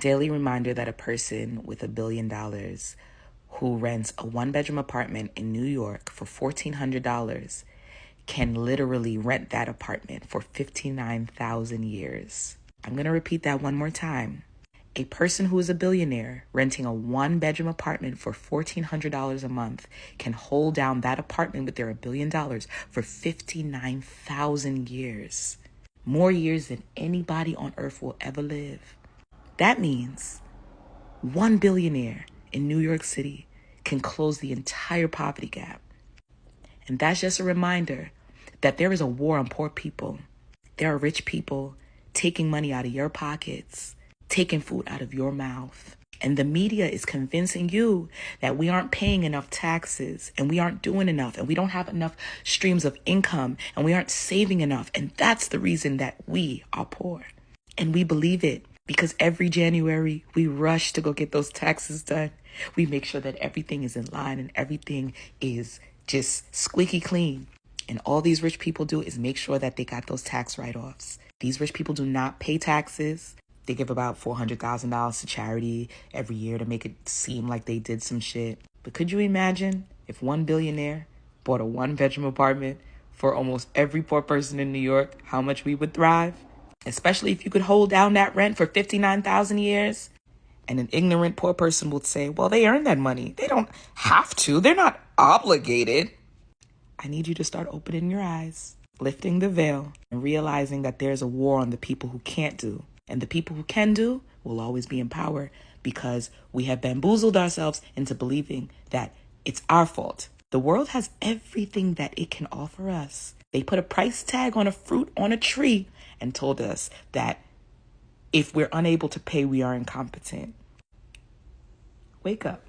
daily reminder that a person with $1 billion who rents a one-bedroom apartment in New York for $1,400 can literally rent that apartment for 59,000 years. I'm going to repeat that one more time. A person who is a billionaire renting a one-bedroom apartment for $1,400 a month can hold down that apartment with their $1 billion for 59,000 years. More years than anybody on earth will ever live. That means one billionaire in New York City can close the entire poverty gap. And that's just a reminder that there is a war on poor people. There are rich people taking money out of your pockets, taking food out of your mouth. And the media is convincing you that we aren't paying enough taxes and we aren't doing enough and we don't have enough streams of income and we aren't saving enough. And that's the reason that we are poor. And we believe it because every January we rush to go get those taxes done. We make sure that everything is in line and everything is just squeaky clean. And all these rich people do is make sure that they got those tax write-offs. These rich people do not pay taxes. They give about $400,000 to charity every year to make it seem like they did some shit. But could you imagine if one billionaire bought a one-bedroom apartment for almost every poor person in New York, how much we would thrive? Especially if you could hold down that rent for 59,000 years. And an ignorant poor person would say, well, they earn that money. They don't have to. They're not obligated. I need you to start opening your eyes, lifting the veil, and realizing that there's a war on the people who can't do. And the people who can do will always be in power because we have bamboozled ourselves into believing that it's our fault. The world has everything that it can offer us. They put a price tag on a fruit on a tree and told us that if we're unable to pay, we are incompetent. Wake up.